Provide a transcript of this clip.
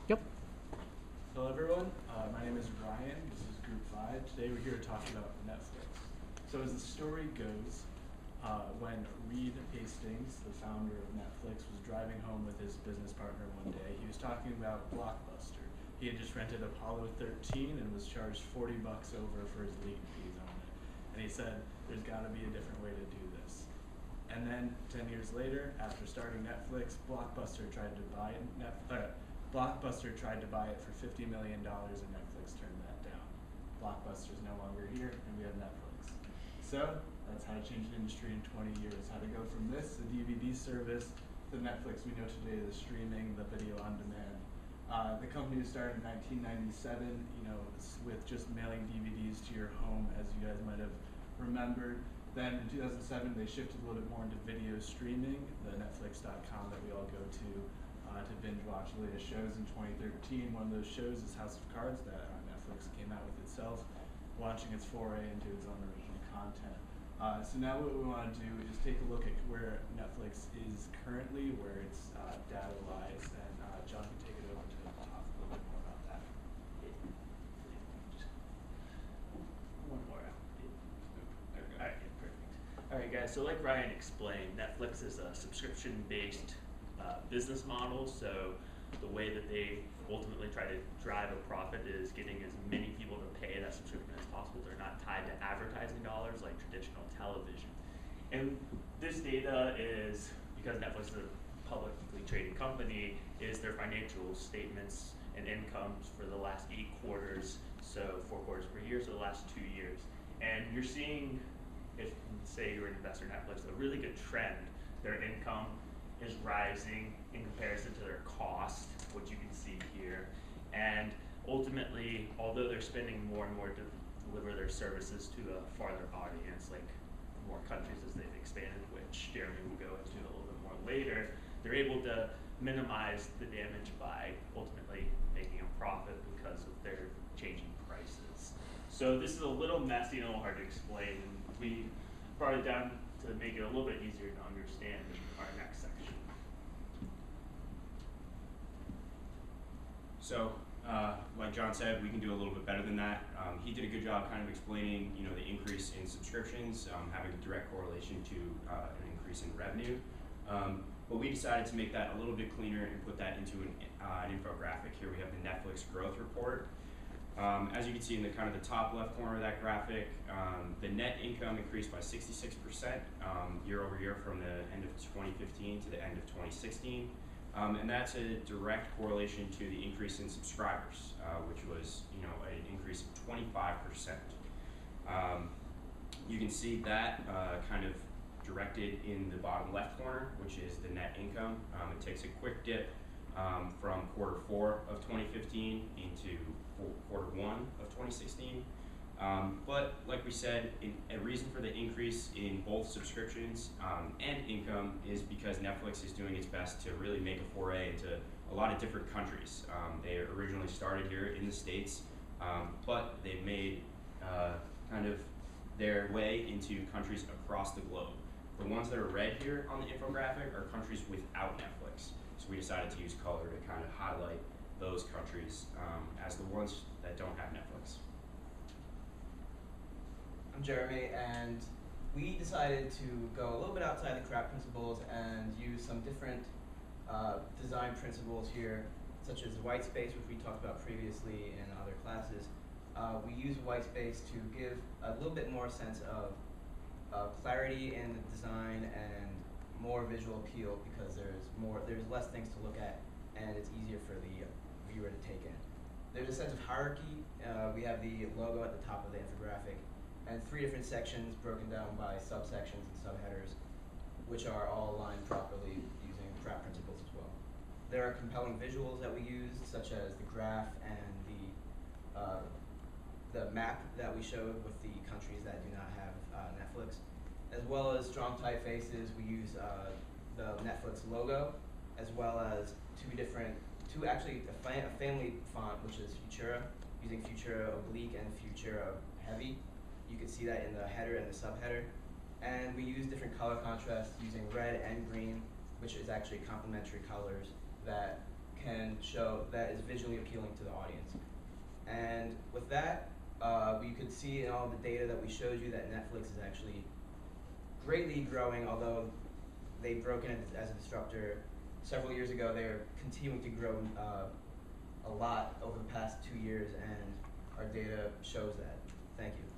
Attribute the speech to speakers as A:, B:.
A: Yep.
B: Hello everyone, my name is Ryan, this is Group 5. Today we're here to talk about Netflix. So as the story goes, when Reed Hastings, the founder of Netflix, was driving home with his business partner one day, he was talking about Blockbuster. He had just rented Apollo 13 and was charged 40 bucks over for his late fees on it. And he said, there's gotta be a different way to do this. And then 10 years later, after starting Netflix, Blockbuster tried to buy it for $50 million and Netflix turned that down. Blockbuster is no longer here and we have Netflix. So that's how to change an industry in 20 years. How to go from this, the DVD service, to Netflix we know today, the streaming, the video on demand. The company was started in 1997, with just mailing DVDs to your home, as you guys might have remembered. Then in 2007, they shifted a little bit more into video streaming, the Netflix.com that we all go to binge watch the latest shows in 2013. One of those shows is House of Cards that Netflix came out with itself, launching its foray into its own original content. So now what we want to do is take a look at where Netflix is currently, where its data lies, and John can take it over to talk a little bit more about that.
C: One more. All right, perfect. All right, guys. So like Ryan explained, Netflix is a subscription-based business model. So the way that they ultimately try to drive a profit is getting as many people to pay that subscription as possible. They're not tied to advertising dollars like traditional television. And this data is, because Netflix is a publicly traded company, is their financial statements and incomes for the last 8 quarters, so 4 quarters per year, so the last 2 years. And you're seeing, if say you're an investor in Netflix, a really good trend. Their income is rising in comparison to their cost, which you can see here. And ultimately, although they're spending more and more to deliver their services to a farther audience, like more countries as they've expanded, which Jeremy will go into a little bit more later, they're able to minimize the damage by ultimately making a profit because of their changing prices. So this is a little messy and a little hard to explain, and we brought it down to make it a little bit easier to understand in our next section.
D: So, like John said, we can do a little bit better than that. He did a good job kind of explaining, the increase in subscriptions, having a direct correlation to an increase in revenue. But we decided to make that a little bit cleaner and put that into an infographic. Here we have the Netflix growth report. As you can see in the kind of the top left corner of that graphic, the net income increased by 66% year over year from the end of 2015 to the end of 2016. And that's a direct correlation to the increase in subscribers, which was an increase of 25%. You can see that kind of directed in the bottom left corner, which is the net income. It takes a quick dip from quarter 4 of 2015 into quarter 1 of 2016. But like we said, a reason for the increase in both subscriptions and income is because Netflix is doing its best to really make a foray into a lot of different countries. They originally started here in the States, but they've made kind of their way into countries across the globe. The ones that are red here on the infographic are countries without Netflix. So we decided to use color to kind of highlight those countries as the ones that don't have Netflix.
E: I'm Jeremy, and we decided to go a little bit outside the CRAP principles and use some different design principles here, such as white space, which we talked about previously in other classes. We use white space to give a little bit more sense of clarity in the design and more visual appeal, because there's less things to look at and it's easier for the viewer to take in. There's a sense of hierarchy. We have the logo at the top of the infographic, and 3 different sections broken down by subsections and subheaders, which are all aligned properly using CRAP principles as well. There are compelling visuals that we used, such as the graph and the map that we showed with the countries that do not have Netflix, as well as strong typefaces. We use the Netflix logo, as well as a family font, which is Futura, using Futura Oblique and Futura Heavy. You can see that in the header and the subheader. And we use different color contrasts using red and green, which is actually complementary colors that can show that is visually appealing to the audience. And with that, we could see in all the data that we showed you that Netflix is actually greatly growing, although they've broken it as a disruptor several years ago. They're continuing to grow a lot over the past 2 years, and our data shows that. Thank you.